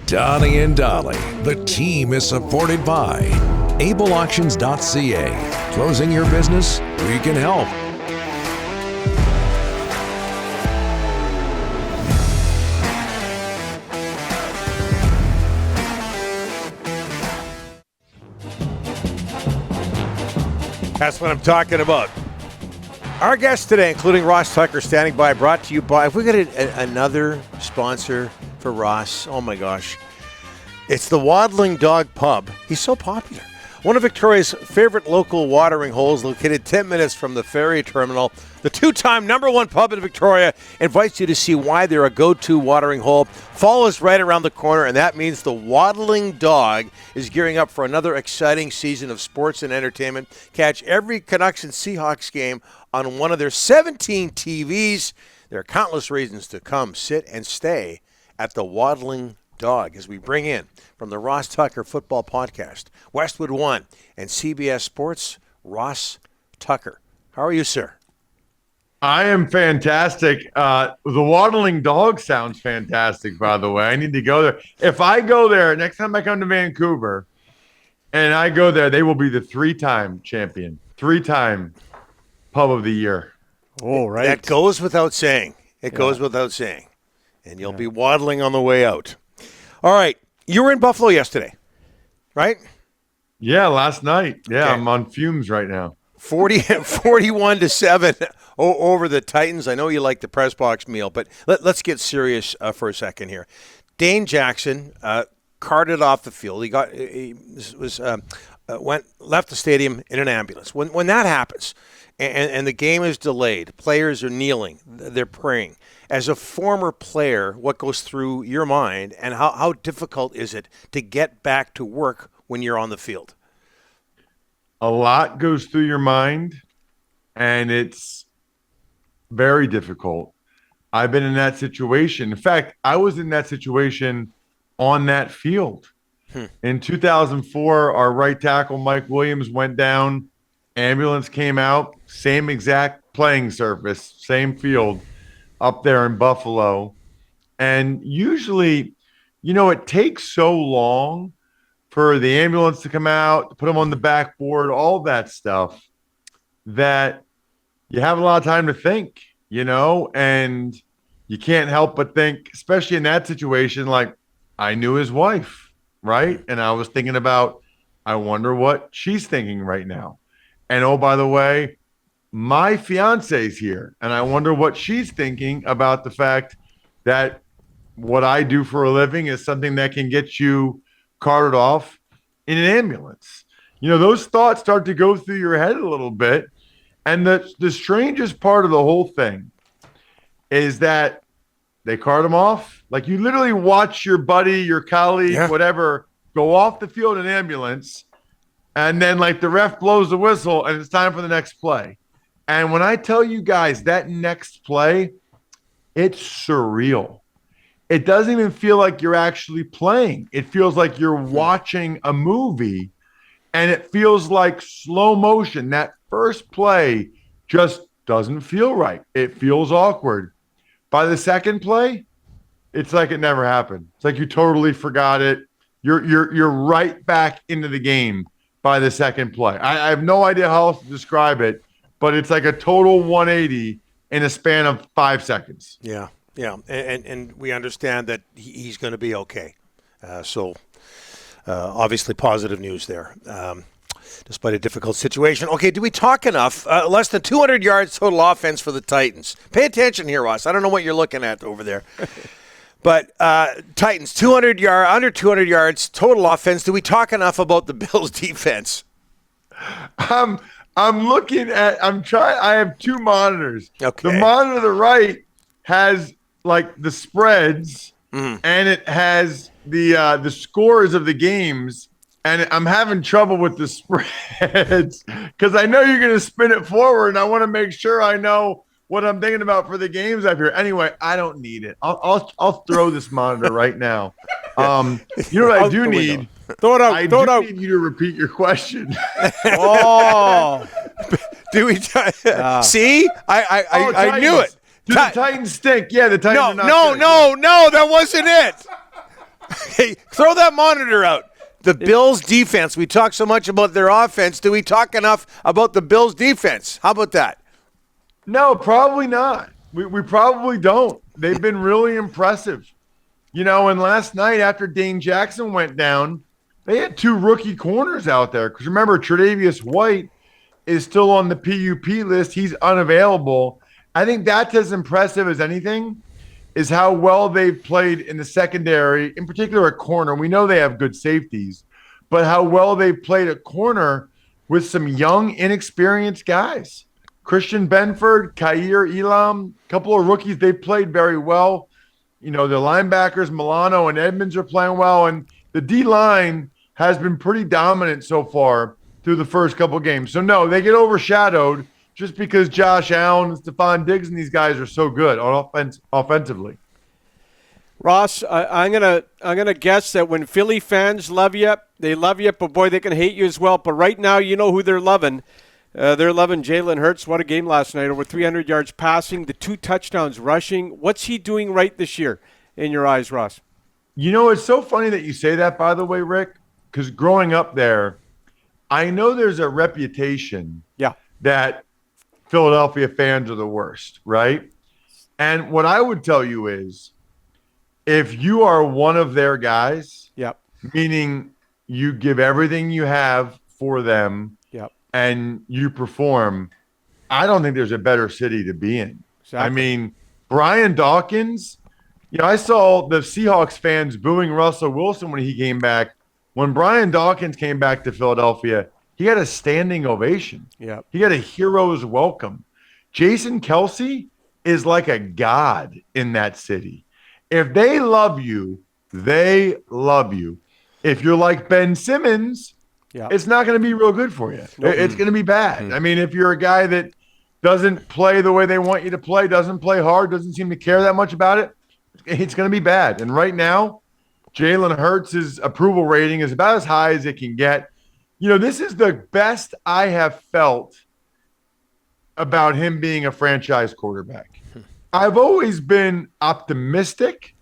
Donnie and Dolly. The team is supported by ableauctions.ca. Closing your business? We can help. That's what I'm talking about. Our guests today, including Ross Tucker, standing by, brought to you by, if we got another sponsor for Ross, oh my gosh. It's the Waddling Dog Pub. He's so popular. One of Victoria's favorite local watering holes, located 10 minutes from the ferry terminal. The two-time #1 pub in Victoria invites you to see why they're a go-to watering hole. Fall is right around the corner, and that means the Waddling Dog is gearing up for another exciting season of sports and entertainment. Catch every Canucks and Seahawks game on one of their 17 TVs. There are countless reasons to come, sit, and stay at the Waddling Dog as we bring in from the Ross Tucker Football Podcast, Westwood One, and CBS Sports, Ross Tucker. How are you, sir? I am fantastic. The Waddling Dog sounds fantastic, by the way. I need to go there. If I go there, next time I come to Vancouver, and I go there, they will be the 3-time champion, 3-time pub of the year. Oh, right. That goes without saying. It goes without saying. And you'll be waddling on the way out. All right. You were in Buffalo yesterday, right? Yeah, last night. Yeah, Okay. I'm on fumes right now. 41-7 over the Titans. I know you like the press box meal, but let's get serious for a second here. Dane Jackson carted off the field. Left the stadium in an ambulance. When that happens, and the game is delayed, players are kneeling, they're praying. As a former player, what goes through your mind, and how difficult is it to get back to work when you're on the field? A lot goes through your mind, and it's very difficult. I've been in that situation. In fact, I was in that situation on that field. In 2004, our right tackle, Mike Williams, went down. Ambulance came out, same exact playing surface, same field up there in Buffalo. And usually, it takes so long for the ambulance to come out, to put them on the backboard, all that stuff, that you have a lot of time to think, and you can't help but think, especially in that situation, like I knew his wife, right? And I was thinking about, I wonder what she's thinking right now. And oh, by the way, my fiance's here, and I wonder what she's thinking about the fact that what I do for a living is something that can get you carted off in an ambulance. Those thoughts start to go through your head a little bit. And the strangest part of the whole thing is that they cart him off. Like, you literally watch your buddy, your colleague, whatever, go off the field in an ambulance. And then, the ref blows the whistle, and it's time for the next play. And when I tell you guys that next play, it's surreal. It doesn't even feel like you're actually playing. It feels like you're watching a movie, and it feels like slow motion. That first play just doesn't feel right. It feels awkward. By the second play, it's like it never happened. It's like you totally forgot it. You're right back into the game by the second play. I have no idea how else to describe it, but it's like a total 180 in a span of 5 seconds. Yeah, and we understand that he's going to be okay. So obviously positive news there, despite a difficult situation. Okay, do we talk enough? Less than 200 yards total offense for the Titans. Pay attention here, Ross. I don't know what you're looking at over there. But Titans, under 200 yards total offense. Do we talk enough about the Bills' defense? I'm looking at. I have two monitors. Okay. The monitor to the right has the spreads, and it has the scores of the games. And I'm having trouble with the spreads because I know you're going to spin it forward, and I want to make sure I know what I'm thinking about for the games up here. Anyway, I don't need it. I'll throw this monitor right now. You know what I do need? Throw it out. I need you to repeat your question. Oh, do we? See, I knew it. Do the Titans stink? Yeah, the Titans. No, that wasn't it. Hey, throw that monitor out. The Bills' defense. We talk so much about their offense. Do we talk enough about the Bills' defense? How about that? No, probably not. We probably don't. They've been really impressive. And last night after Dane Jackson went down, they had two rookie corners out there. Because remember, Tre'Davious White is still on the PUP list. He's unavailable. I think that's as impressive as anything is how well they've played in the secondary, in particular at corner. We know they have good safeties, but how well they've played at corner with some young, inexperienced guys. Christian Benford, Khair Elam, a couple of rookies, they played very well. The linebackers, Milano and Edmonds, are playing well. And the D-line has been pretty dominant so far through the first couple of games. So, no, they get overshadowed just because Josh Allen and Stephon Diggs and these guys are so good on offensively. Ross, I'm gonna guess that when Philly fans love you, they love you, but boy, they can hate you as well. But right now, you know who they're loving. They're loving Jalen Hurts. What a game last night. Over 300 yards passing, the 2 touchdowns rushing. What's he doing right this year in your eyes, Ross? It's so funny that you say that, by the way, Rick, because growing up there, I know there's a reputation that Philadelphia fans are the worst, right? And what I would tell you is if you are one of their guys, meaning you give everything you have for them and you perform, I don't think there's a better city to be in. Exactly. I mean, Brian Dawkins, I saw the Seahawks fans booing Russell Wilson when he came back. When Brian Dawkins came back to Philadelphia, he had a standing ovation. He had a hero's welcome. Jason Kelce is like a god in that city. If they love you, they love you. If you're like Ben Simmons, it's not going to be real good for you. It's going to be bad. I mean, if you're a guy that doesn't play the way they want you to play, doesn't play hard, doesn't seem to care that much about it, it's going to be bad. And right now, Jalen Hurts' approval rating is about as high as it can get. This is the best I have felt about him being a franchise quarterback. I've always been optimistic.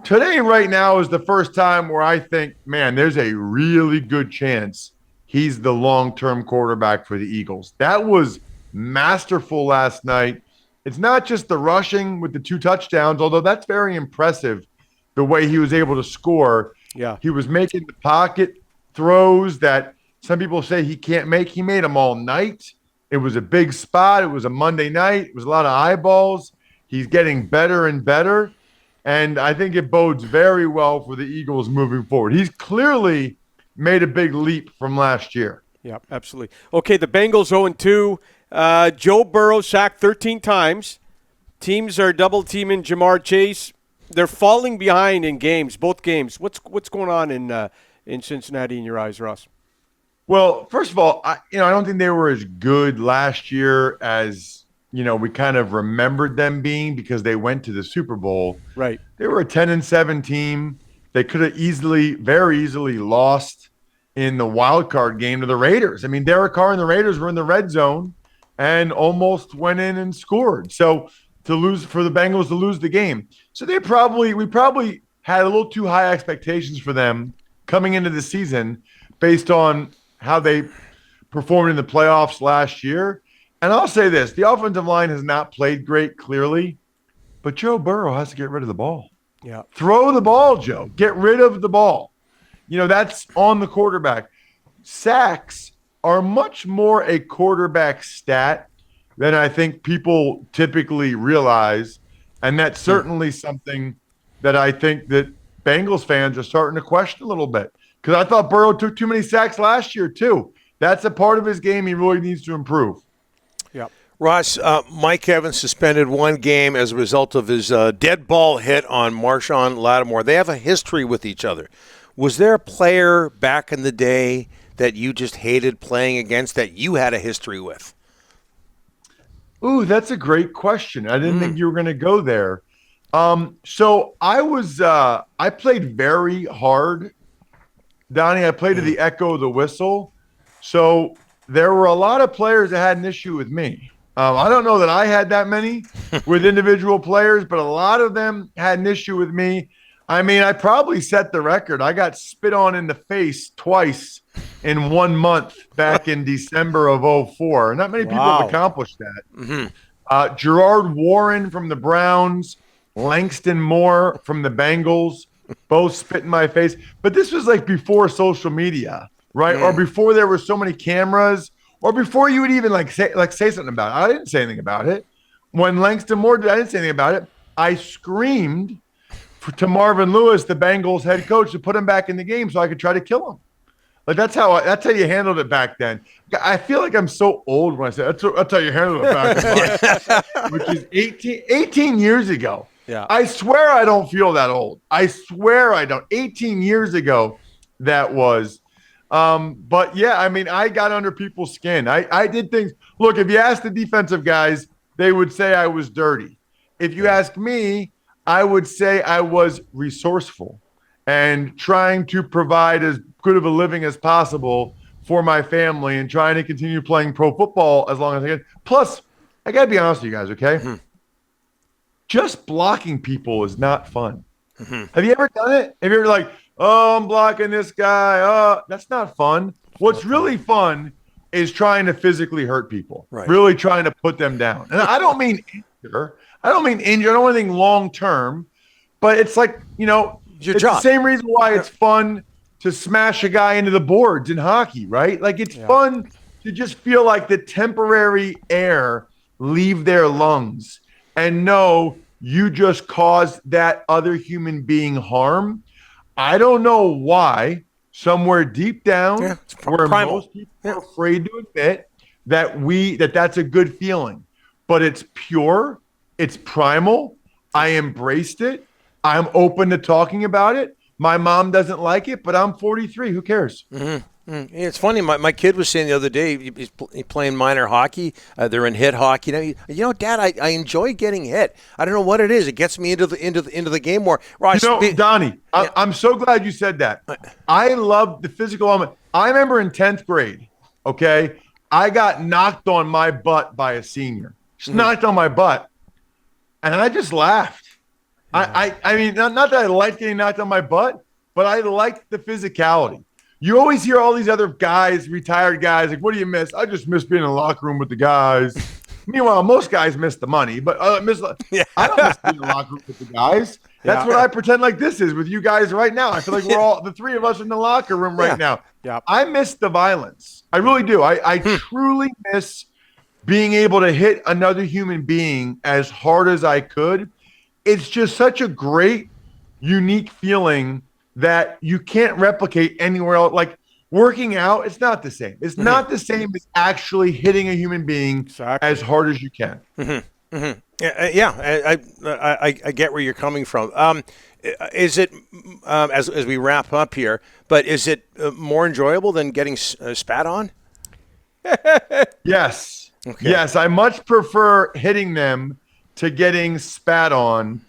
Today, right now, is the first time where I think, man, there's a really good chance he's the long-term quarterback for the Eagles. That was masterful last night. It's not just the rushing with the 2 touchdowns, although that's very impressive, the way he was able to score. He was making the pocket throws that some people say he can't make. He made them all night. It was a big spot. It was a Monday night. It was a lot of eyeballs. He's getting better and better. And I think it bodes very well for the Eagles moving forward. He's clearly made a big leap from last year. Yeah, absolutely. Okay, the Bengals 0-2. Joe Burrow sacked 13 times. Teams are double teaming Jamar Chase. They're falling behind in games, both games. What's going on in Cincinnati in your eyes, Ross? Well, first of all, I don't think they were as good last year as we kind of remembered them being because they went to the Super Bowl. Right. They were a 10-7 team. They could have very easily lost in the wild card game to the Raiders. I mean, Derek Carr and the Raiders were in the red zone and almost went in and scored. So for the Bengals to lose the game. So we probably had a little too high expectations for them coming into the season based on how they performed in the playoffs last year. And I'll say this, the offensive line has not played great, clearly, but Joe Burrow has to get rid of the ball. Throw the ball, Joe. Get rid of the ball. That's on the quarterback. Sacks are much more a quarterback stat than I think people typically realize. And that's certainly something that I think that Bengals fans are starting to question a little bit. Because I thought Burrow took too many sacks last year, too. That's a part of his game he really needs to improve. Yeah. Ross, Mike Evans suspended 1 game as a result of his dead ball hit on Marshawn Lattimore. They have a history with each other. Was there a player back in the day that you just hated playing against that you had a history with? Ooh, that's a great question. I didn't think you were going to go there. So I played very hard, Donnie. I played to the echo of the whistle. So there were a lot of players that had an issue with me. I don't know that I had that many with individual players, but a lot of them had an issue with me. I mean, I probably set the record. I got spit on in the face twice in 1 month back in December of '04. Not many people have accomplished that. Mm-hmm. Gerard Warren from the Browns, Langston Moore from the Bengals, both spit in my face. But this was like before social media, right? Or before there were so many cameras, or before you would even say something about it. I didn't say anything about it. When Langston Moore did, I didn't say anything about it. I screamed to Marvin Lewis, the Bengals head coach, to put him back in the game so I could try to kill him. Like that's how you handled it back then. I feel like I'm so old when I say that's how you handled it back then, which is 18 years ago. Yeah. I swear I don't feel that old. I swear I don't. 18 years ago, that was. But yeah, I mean, I got under people's skin. I did things. Look, if you ask the defensive guys, they would say I was dirty. If you ask me, I would say I was resourceful and trying to provide as good of a living as possible for my family and trying to continue playing pro football as long as I can. Plus, I got to be honest with you guys, okay? Mm-hmm. Just blocking people is not fun. Mm-hmm. Have you ever done it? Have you ever like, oh, I'm blocking this guy. That's not fun. What's really fun is trying to physically hurt people, really trying to put them down. And I don't mean injure. I don't want anything long-term, but it's like, your job. The same reason why it's fun to smash a guy into the boards in hockey, right? Like it's fun to just feel like the temporary air leave their lungs and know you just caused that other human being harm. I don't know why, somewhere deep down where primal. Most people are afraid to admit that's a good feeling, but it's pure. It's primal. I embraced it. I'm open to talking about it. My mom doesn't like it, but I'm 43. Who cares? Mm-hmm. Mm-hmm. Yeah, it's funny. My kid was saying the other day he's playing minor hockey. They're in hit hockey. Dad, I enjoy getting hit. I don't know what it is. It gets me into the game more. Ross, Donnie, I'm so glad you said that. I love the physical element. I remember in 10th grade, okay, I got knocked on my butt by a senior. Just knocked on my butt. And I just laughed. Yeah. I mean, not that I liked getting knocked on my butt, but I liked the physicality. You always hear all these other guys, retired guys, like, what do you miss? I just miss being in the locker room with the guys. Meanwhile, most guys miss the money, but I don't miss being in the locker room with the guys. That's what I pretend like this is with you guys right now. I feel like we're all, the three of us in the locker room right now. Yeah. I miss the violence. I really do. I truly miss being able to hit another human being as hard as I could. It's just such a great, unique feeling that you can't replicate anywhere else. Like working out, it's not the same. It's not the same as actually hitting a human being as hard as you can. Mm-hmm. Mm-hmm. I get where you're coming from. Is it, as we wrap up here, but is it more enjoyable than getting spat on? Yes. Okay. Yes, I much prefer hitting them to getting spat on.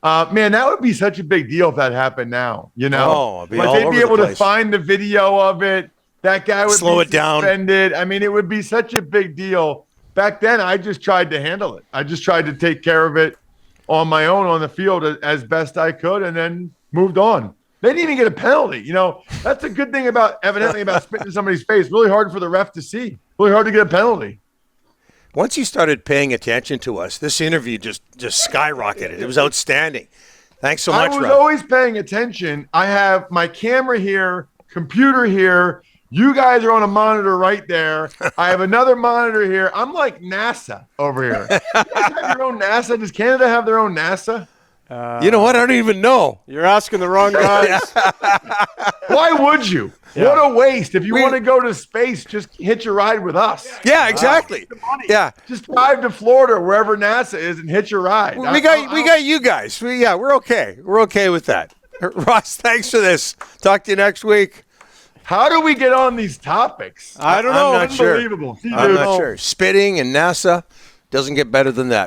Man, that would be such a big deal if that happened now. It'd be like all they'd over be the able to place. find the video of it. That guy would slow be it down. Suspended. I mean, it would be such a big deal. Back then, I just tried to handle it. I just tried to take care of it on my own on the field as best I could, and then moved on. They didn't even get a penalty. That's a good thing about spitting in somebody's face. Really hard for the ref to see. Really hard to get a penalty. Once you started paying attention to us, this interview just skyrocketed. It was outstanding. Thanks so much, I was Rob. always paying attention. I have my camera here, computer here. You guys are on a monitor right there. I have another monitor here. I'm like NASA over here. You guys have your own NASA? Does Canada have their own NASA? You know what? I don't even know. You're asking the wrong guys. Why would you? Yeah. What a waste. If you want to go to space, just hitch a ride with us. Yeah, exactly. Yeah. Just drive to Florida, wherever NASA is, and hitch a ride. We got you guys. We're okay. We're okay with that. Ross, thanks for this. Talk to you next week. How do we get on these topics? I don't know. I'm not sure. Unbelievable. I'm not sure. Spitting and NASA doesn't get better than that.